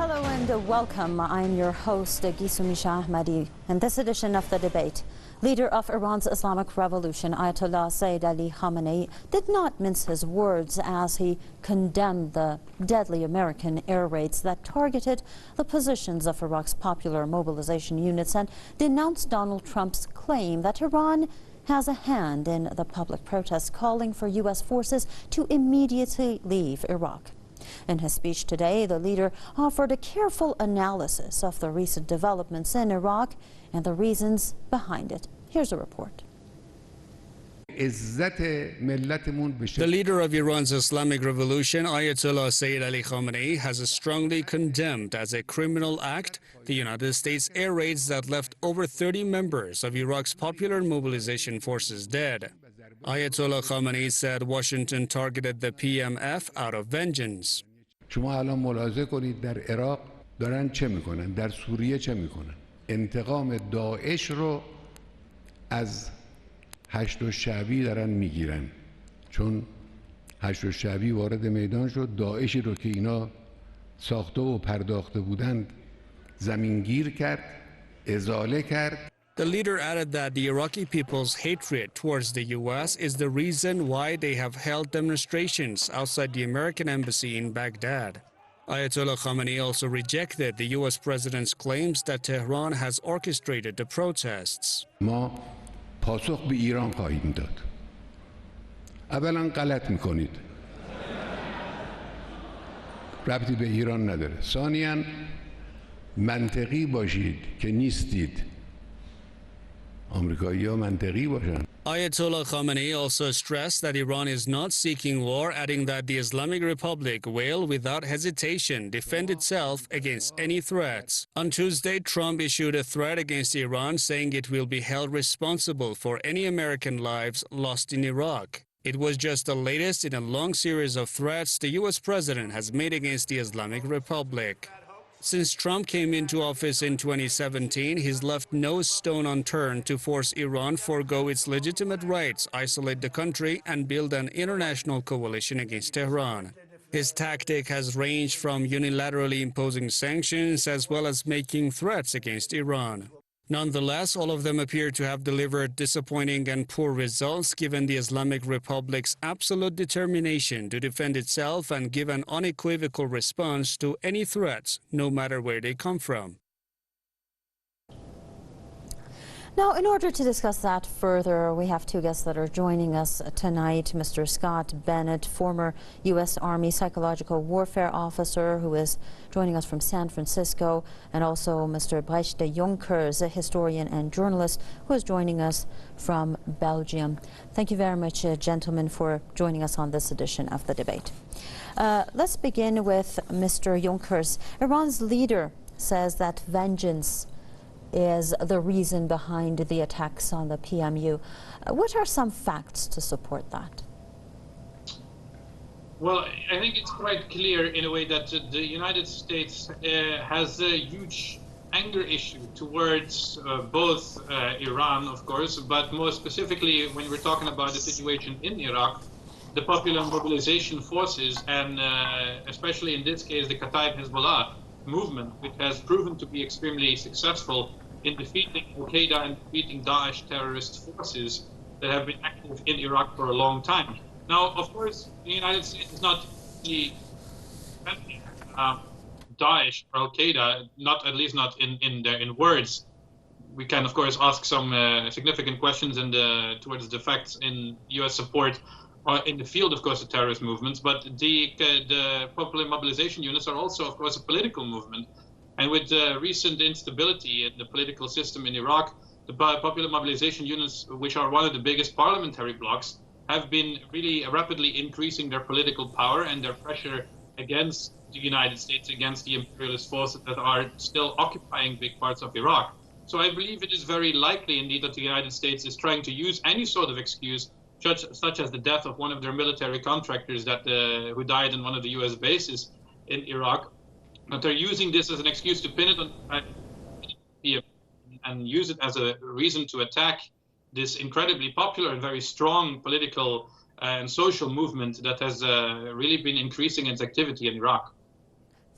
Hello and welcome. I'm your host, Gisumi Shah Ahmadi. In this edition of The Debate, leader of Iran's Islamic Revolution, Ayatollah Sayyid Ali Khamenei, did not mince his words as he condemned the deadly American air raids that targeted the positions of Iraq's popular mobilization units and denounced Donald Trump's claim that Iran has a hand in the public protests calling for U.S. forces to immediately leave Iraq. In his speech today, the leader offered a careful analysis of the recent developments in Iraq and the reasons behind it. Here's a report. The leader of Iran's Islamic Revolution, Ayatollah Sayyid Ali Khamenei, has strongly condemned as a criminal act the United States air raids that left over 30 members of Iraq's popular mobilization forces dead. Ayatollah Khamenei said Washington targeted the PMF out of vengeance. شما الان ملاحظه کنید در عراق دارن چه میکنن، در سوریه چه میکنن. انتقام داعش رو از هشت شعبی دارن میگیرن، چون هشت شعبی وارد میدان شد، داعشی رو که اینا ساخته و پرداخته بودند زمینگیر کرد، ازاله کرد. The leader added that the Iraqi people's hatred towards the U.S. is the reason why they have held demonstrations outside the American embassy in Baghdad. Ayatollah Khamenei also rejected the U.S. president's claims that Tehran has orchestrated the protests. ما پاسخ به ایران خواهیم داد. اولا غلط میکنید. ربطی به ایران نداره. ثانیاً منطقی باشید که نیستید. Ayatollah Khamenei also stressed that Iran is not seeking war, adding that the Islamic Republic will, without hesitation, defend itself against any threats. On Tuesday, Trump issued a threat against Iran, saying it will be held responsible for any American lives lost in Iraq. It was just the latest in a long series of threats the U.S. president has made against the Islamic Republic. Since Trump came into office in 2017, he's left no stone unturned to force Iran forego its legitimate rights, isolate the country, and build an international coalition against Tehran. His tactic has ranged from unilaterally imposing sanctions as well as making threats against Iran. Nonetheless, all of them appear to have delivered disappointing and poor results given the Islamic Republic's absolute determination to defend itself and give an unequivocal response to any threats, no matter where they come from. Now, in order to discuss that further, we have two guests that are joining us tonight. Mr. Scott Bennett, former U.S. Army Psychological Warfare Officer, who is joining us from San Francisco, and also Mr. Bennett and Junkers, a historian and journalist, who is joining us from Belgium. Thank you very much, gentlemen, for joining us on this edition of The Debate. Let's begin with Mr. Junkers. Iran's leader says that vengeance is the reason behind the attacks on the PMU. What are some facts to support that? Well, I think it's quite clear in a way that the United States has a huge anger issue towards both Iran, of course, but more specifically when we're talking about the situation in Iraq, the Popular Mobilization Forces, and especially in this case the Kataib Hezbollah movement, which has proven to be extremely successful in defeating Al-Qaeda and defeating Daesh terrorist forces that have been active in Iraq for a long time. Now, of course, the United States is not the Daesh or Al-Qaeda, at least not in words. We can, of course, ask some significant questions towards the facts in U.S. support in the field, of course, of terrorist movements, but the Popular Mobilization Units are also, of course, a political movement. And with recent instability in the political system in Iraq, the Popular Mobilization Units, which are one of the biggest parliamentary blocs, have been really rapidly increasing their political power and their pressure against the United States, against the imperialist forces that are still occupying big parts of Iraq. So I believe it is very likely indeed that the United States is trying to use any sort of excuse, such as the death of one of their military contractors who died in one of the U.S. bases in Iraq, that they're using this as an excuse to pin it on and use it as a reason to attack this incredibly popular and very strong political and social movement that has really been increasing its activity in Iraq.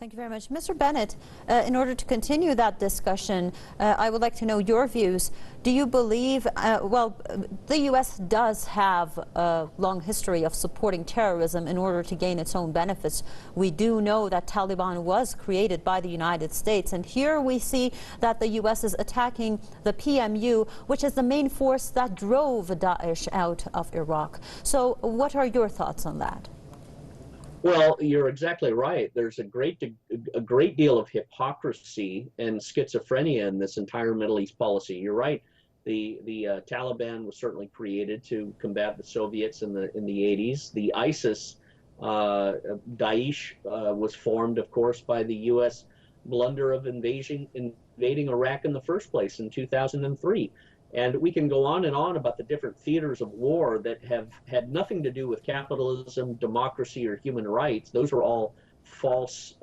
Thank you very much. Mr. Bennett, in order to continue that discussion, I would like to know your views. Do you believe, well, the U.S. does have a long history of supporting terrorism in order to gain its own benefits. We do know that Taliban was created by the United States, and here we see that the U.S. is attacking the PMU, which is the main force that drove Daesh out of Iraq. So what are your thoughts on that? Well, you're exactly right. There's a great deal of hypocrisy and schizophrenia in this entire Middle East policy. You're right. The Taliban was certainly created to combat the Soviets in the 80s. The ISIS, Daesh, was formed, of course, by the U.S. blunder of invading Iraq in the first place in 2003. And we can go on and on about the different theaters of war that have had nothing to do with capitalism, democracy, or human rights. Those are all false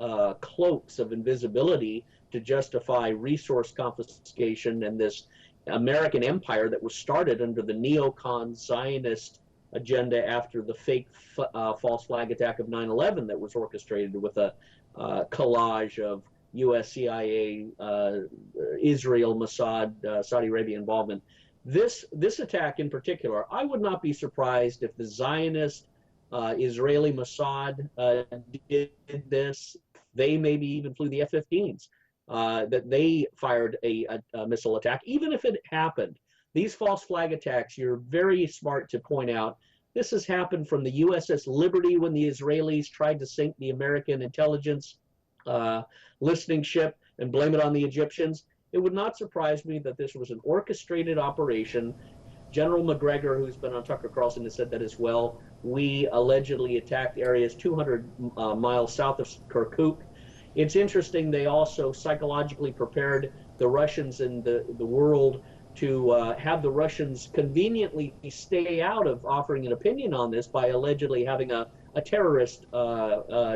cloaks of invisibility to justify resource confiscation and this American empire that was started under the neocon Zionist agenda after the fake false flag attack of 9/11 that was orchestrated with a collage of U.S., CIA, Israel, Mossad, Saudi Arabia involvement. This attack in particular, I would not be surprised if the Zionist Israeli Mossad did this. They maybe even flew the F-15s, that they fired a missile attack. Even if it happened, these false flag attacks, you're very smart to point out, this has happened from the USS Liberty when the Israelis tried to sink the American intelligence listening ship and blame it on the Egyptians. It would not surprise me that this was an orchestrated operation. General McGregor, who's been on Tucker Carlson, has said that as well. We allegedly attacked areas 200 miles south of Kirkuk. It's interesting, they also psychologically prepared the Russians and the world to have the Russians conveniently stay out of offering an opinion on this by allegedly having a terrorist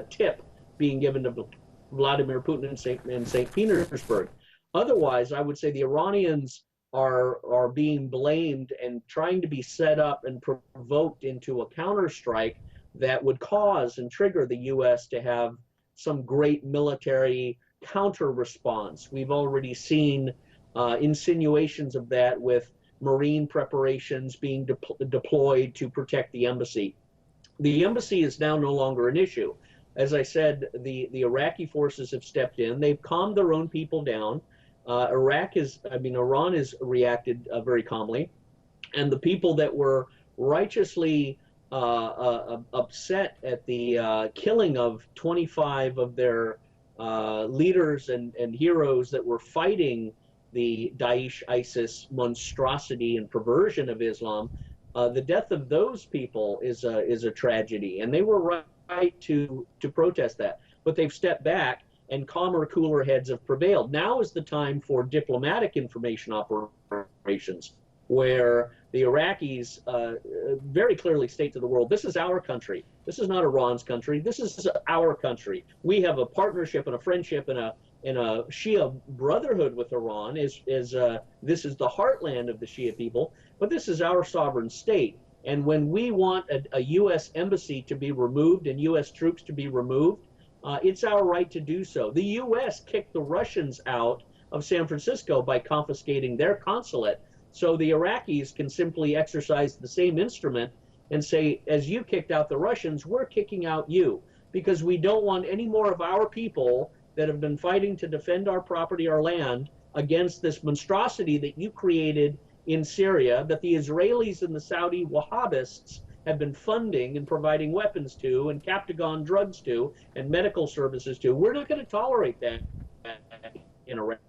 tip being given to Vladimir Putin in St. Petersburg. Otherwise, I would say the Iranians are being blamed and trying to be set up and provoked into a counterstrike that would cause and trigger the U.S. to have some great military counter response. We've already seen insinuations of that with Marine preparations being deployed to protect the embassy. The embassy is now no longer an issue. As I said, the Iraqi forces have stepped in. They've calmed their own people down. Iran has reacted very calmly. And the people that were righteously upset at the killing of 25 of their leaders and heroes that were fighting the Daesh ISIS monstrosity and perversion of Islam, the death of those people is a tragedy. And they were right to protest that, but they've stepped back and calmer, cooler heads have prevailed. Now is the time for diplomatic information operations where the Iraqis very clearly state to the world, this is our country. This is not Iran's country. This is our country. We have a partnership and a friendship and a Shia brotherhood with Iran. This is the heartland of the Shia people, but this is our sovereign state. And when we want a U.S. embassy to be removed and U.S. troops to be removed, it's our right to do so. The U.S. kicked the Russians out of San Francisco by confiscating their consulate. So the Iraqis can simply exercise the same instrument and say, as you kicked out the Russians, we're kicking out you, because we don't want any more of our people that have been fighting to defend our property, our land, against this monstrosity that you created in Syria, that the Israelis and the Saudi Wahhabists have been funding and providing weapons to, and Captagon drugs to, and medical services to. We're not going to tolerate that in Iraq.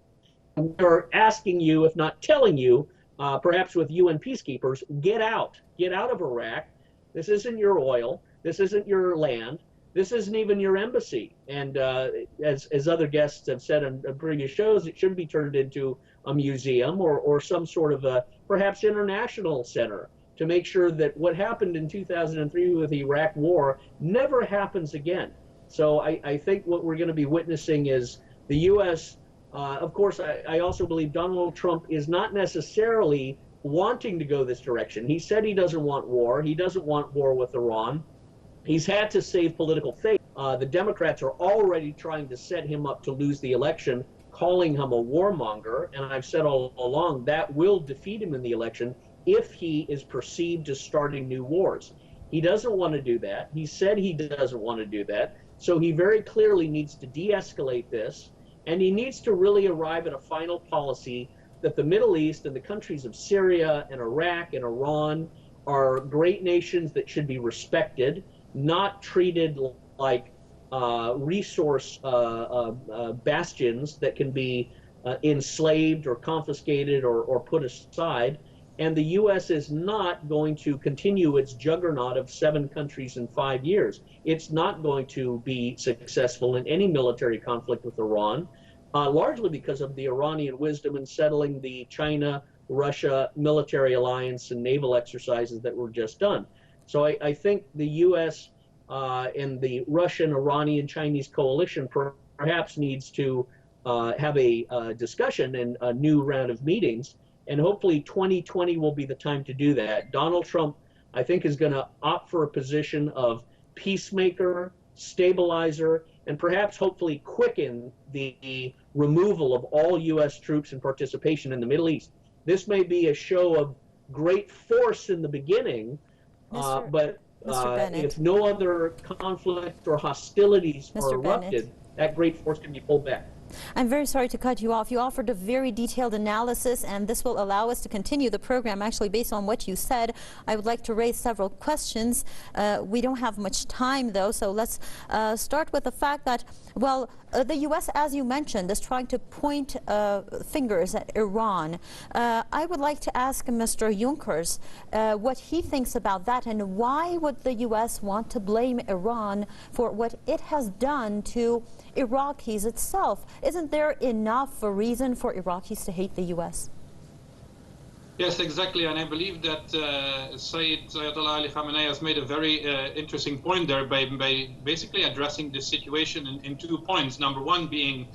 We're asking you, if not telling you, perhaps with UN peacekeepers, get out of Iraq. This isn't your oil. This isn't your land. This isn't even your embassy. And as other guests have said on previous shows, it should be turned into a museum or some sort of a perhaps international center to make sure that what happened in 2003 with the Iraq War never happens again. So I think what we're going to be witnessing is the U.S. Of course, I also believe Donald Trump is not necessarily wanting to go this direction. He said he doesn't want war. He doesn't want war with Iran. He's had to save political face The Democrats are already trying to set him up to lose the election, calling him a warmonger. And I've said all along that will defeat him in the election if he is perceived as starting new wars. He doesn't want to do that. He said he doesn't want to do that. So he very clearly needs to de-escalate this, and he needs to really arrive at a final policy that the Middle East and the countries of Syria and Iraq and Iran are great nations that should be respected, not treated like resource bastions that can be enslaved or confiscated or put aside. And the U.S. is not going to continue its juggernaut of 7 countries in 5 years. It's not going to be successful in any military conflict with Iran, largely because of the Iranian wisdom in settling the China-Russia military alliance and naval exercises that were just done. So I think the U.S. And the Russian, Iranian, Chinese coalition perhaps needs to have a discussion and a new round of meetings. And hopefully 2020 will be the time to do that. Donald Trump, I think, is going to opt for a position of peacemaker, stabilizer, and perhaps hopefully quicken the removal of all U.S. troops and participation in the Middle East. This may be a show of great force in the beginning, but if no other conflict or hostilities are erupted, that great force can be pulled back. I'm very sorry to cut you off. You offered a very detailed analysis, and this will allow us to continue the program. Actually, based on what you said, I would like to raise several questions. We don't have much time, though, so let's start with the fact that, well, the U.S., as you mentioned, is trying to point fingers at Iran. I would like to ask Mr. Junkers what he thinks about that, and why would the U.S. want to blame Iran for what it has done to Iraqis itself? Isn't there enough a reason for Iraqis to hate the U.S.? Yes, exactly, and I believe that Ayatollah Ali Khamenei has made a very interesting point there by basically addressing this situation in 2 points. Number one being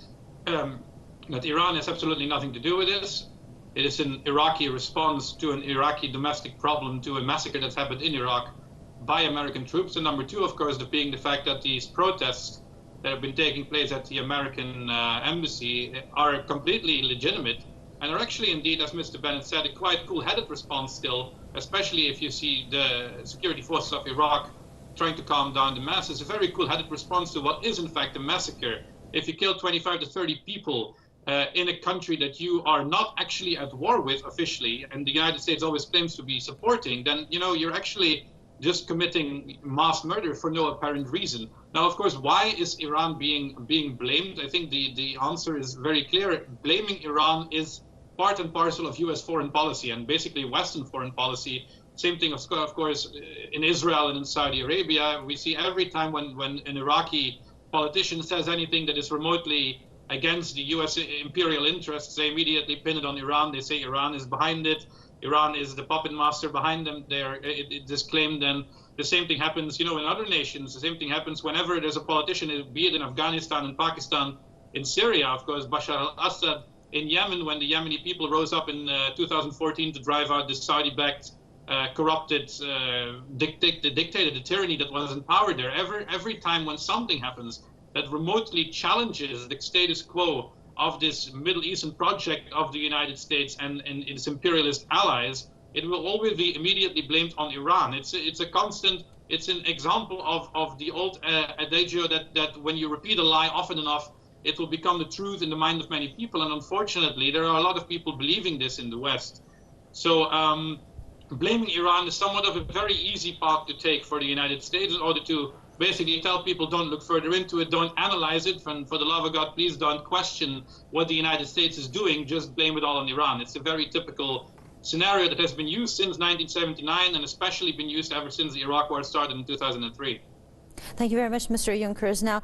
that Iran has absolutely nothing to do with this. It is an Iraqi response to an Iraqi domestic problem, to a massacre that's happened in Iraq by American troops. And number two, of course, being the fact that these protests that have been taking place at the American embassy are completely legitimate and are actually indeed, as Mr. Bennett said, a quite cool-headed response still, especially if you see the security forces of Iraq trying to calm down the masses. A very cool-headed response to what is in fact a massacre. If you kill 25 to 30 people in a country that you are not actually at war with officially, and the United States always claims to be supporting, then you're actually just committing mass murder for no apparent reason. Now, of course, why is Iran being blamed? I think the answer is very clear. Blaming Iran is part and parcel of U.S. foreign policy and basically Western foreign policy. Same thing, of course, in Israel and in Saudi Arabia. We see every time when an Iraqi politician says anything that is remotely against the U.S. imperial interests, they immediately pin it on Iran. They say Iran is behind it. Iran is the puppet master behind them. It is claimed. Then the same thing happens, in other nations. The same thing happens whenever there's a politician, be it in Afghanistan and Pakistan, in Syria, of course, Bashar al-Assad, in Yemen, when the Yemeni people rose up in 2014 to drive out the Saudi-backed, corrupted dictator, the tyranny that was in power there. Every time when something happens that remotely challenges the status quo of this Middle Eastern project of the United States and its imperialist allies, it will always be immediately blamed on Iran. It's a constant. It's an example of the old adagio that when you repeat a lie often enough, it will become the truth in the mind of many people. And unfortunately, there are a lot of people believing this in the West. So blaming Iran is somewhat of a very easy path to take for the United States in order to basically tell people don't look further into it, don't analyze it, and for the love of God, please don't question what the United States is doing, just blame it all on Iran. It's a very typical scenario that has been used since 1979 and especially been used ever since the Iraq War started in 2003. Thank you very much, Mr. Junkers. Now,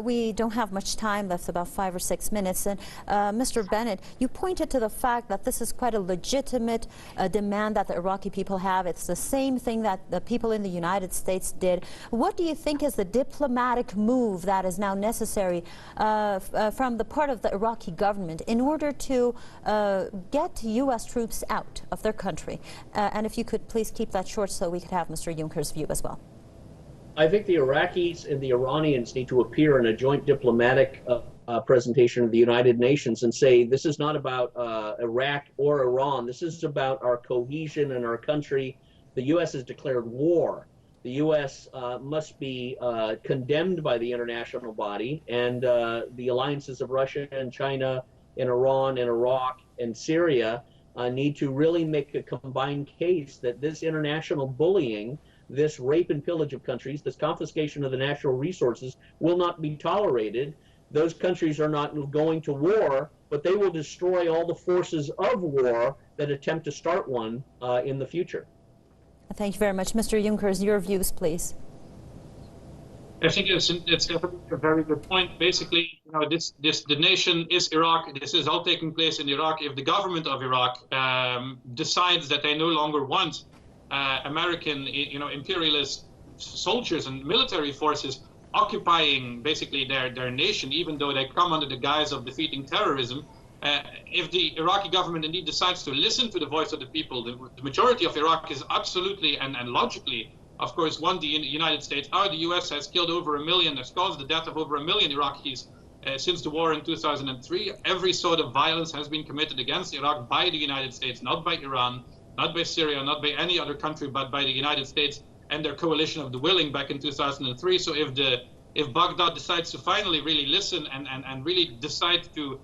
we don't have much time left, about 5 or 6 minutes. And Mr. Bennett, you pointed to the fact that this is quite a legitimate demand that the Iraqi people have. It's the same thing that the people in the United States did. What do you think is the diplomatic move that is now necessary from the part of the Iraqi government in order to get U.S. troops out of their country? And if you could please keep that short so we could have Mr. Junkers' view as well. I think the Iraqis and the Iranians need to appear in a joint diplomatic presentation of the United Nations and say, this is not about Iraq or Iran. This is about our cohesion and our country. The U.S. has declared war. The U.S. Must be condemned by the international body, and the alliances of Russia and China and Iran and Iraq and Syria need to really make a combined case that this international bullying, this rape and pillage of countries, this confiscation of the natural resources will not be tolerated. Those countries are not going to war, but they will destroy all the forces of war that attempt to start one in the future. Thank you very much. Mr. Junkers, your views, please. I think it's a very good point. Basically, you know, the nation is Iraq. This is all taking place in Iraq. If the government of Iraq decides that they no longer want American, you know, imperialist soldiers and military forces occupying basically their nation, even though they come under the guise of defeating terrorism, if the Iraqi government indeed decides to listen to the voice of the people, the majority of Iraq is absolutely and logically, of course, want the United States out. The U.S. has killed over 1 million, has caused the death of over 1 million Iraqis since the war in 2003. Every sort of violence has been committed against Iraq by the United States, not by Iran, not by Syria, not by any other country, but by the United States and their coalition of the willing back in 2003. So if Baghdad decides to finally really listen and really decide to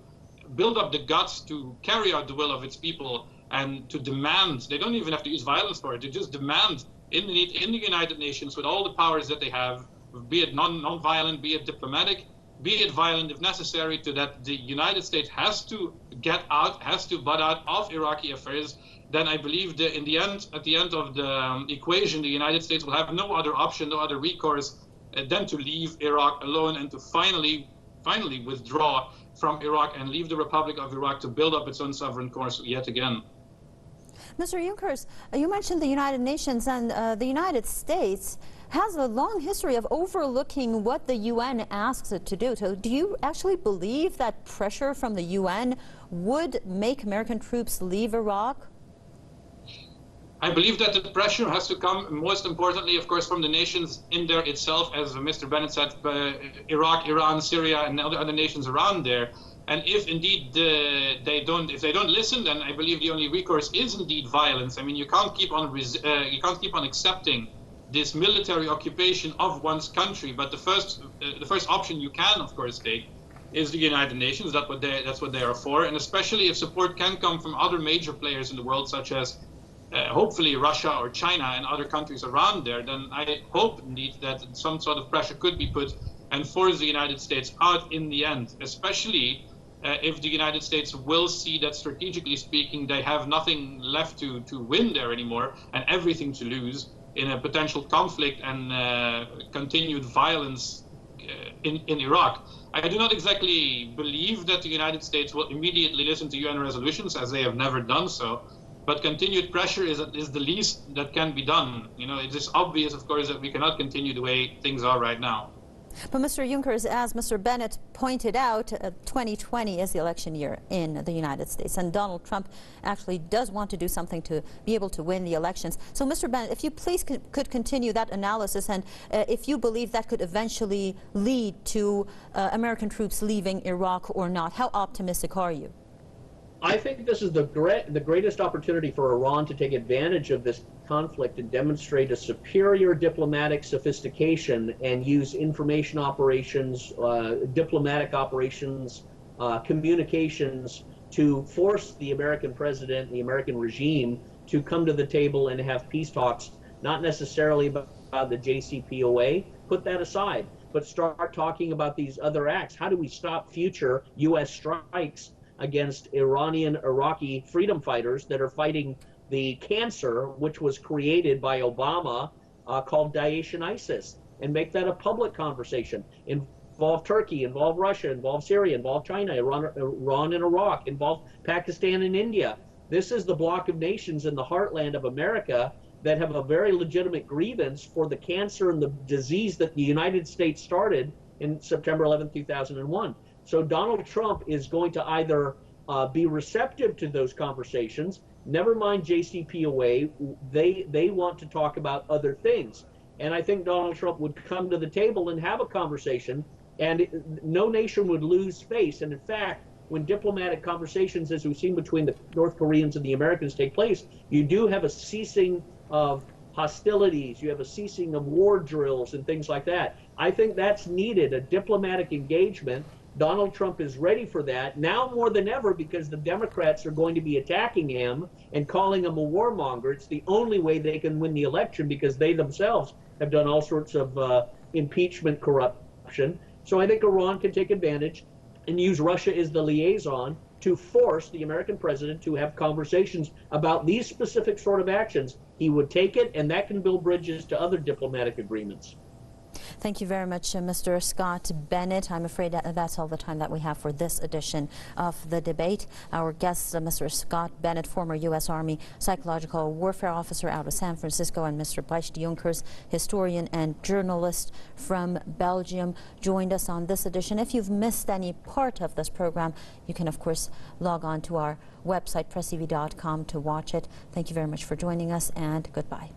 build up the guts to carry out the will of its people and to demand, they don't even have to use violence for it, to just demand in the United Nations with all the powers that they have, be it non-violent, be it diplomatic, be it violent if necessary, to that the United States has to get out, has to butt out of Iraqi affairs, then I believe that at the end of the equation, the United States will have no other option, no other recourse than to leave Iraq alone and to finally withdraw from Iraq and leave the Republic of Iraq to build up its own sovereign course yet again. Mr. Junkers, you mentioned the United Nations, and the United States has a long history of overlooking what the UN asks it to do. So do you actually believe that pressure from the UN would make American troops leave Iraq? I believe that the pressure has to come, most importantly, of course, from the nations in there itself, as Mr. Bennett said, Iraq, Iran, Syria, and other nations around there. And if indeed they don't listen, then I believe the only recourse is indeed violence. I mean, you can't keep on accepting this military occupation of one's country. But the first option you can, of course, take is the United Nations. That's what they are for. And especially if support can come from other major players in the world, such as hopefully Russia or China and other countries around there, then I hope indeed that some sort of pressure could be put and force the United States out in the end, especially if the United States will see that, strategically speaking, they have nothing left to win there anymore and everything to lose in a potential conflict and continued violence in Iraq. I do not exactly believe that the United States will immediately listen to UN resolutions, as they have never done so. But continued pressure is the least that can be done. You know, it is obvious, of course, that we cannot continue the way things are right now. But Mr. Junkers, as Mr. Bennett pointed out, 2020 is the election year in the United States, and Donald Trump actually does want to do something to be able to win the elections. So, Mr. Bennett, if you please could continue that analysis, and if you believe that could eventually lead to American troops leaving Iraq or not, how optimistic are you? I think this is the greatest opportunity for Iran to take advantage of this conflict and demonstrate a superior diplomatic sophistication and use information operations, diplomatic operations, communications to force the American president, the American regime to come to the table and have peace talks, not necessarily about the JCPOA, put that aside, but start talking about these other acts. How do we stop future U.S. strikes against Iraqi freedom fighters that are fighting the cancer which was created by Obama called Daesh and ISIS, and make that a public conversation. Involve Turkey, involve Russia, involve Syria, involve China, Iran and Iraq, involve Pakistan and India. This is the block of nations in the heartland of America that have a very legitimate grievance for the cancer and the disease that the United States started in September 11, 2001. So Donald Trump is going to either be receptive to those conversations, never mind JCPOA, they want to talk about other things. And I think Donald Trump would come to the table and have a conversation, and no nation would lose face. And in fact, when diplomatic conversations, as we've seen between the North Koreans and the Americans, take place, you do have a ceasing of hostilities, you have a ceasing of war drills and things like that. I think that's needed, a diplomatic engagement. Donald Trump is ready for that now more than ever, because the Democrats are going to be attacking him and calling him a warmonger. It's the only way they can win the election, because they themselves have done all sorts of impeachment corruption. So I think Iran can take advantage and use Russia as the liaison to force the American president to have conversations about these specific sort of actions. He would take it, and that can build bridges to other diplomatic agreements. Thank you very much, Mr. Scott Bennett. I'm afraid that that's all the time that we have for this edition of the debate. Our guests, Mr. Scott Bennett, former U.S. Army psychological warfare officer out of San Francisco, and Mr. Bennett and Junkers, historian and journalist from Belgium, joined us on this edition. If you've missed any part of this program, you can, of course, log on to our website, presstv.com, to watch it. Thank you very much for joining us, and goodbye.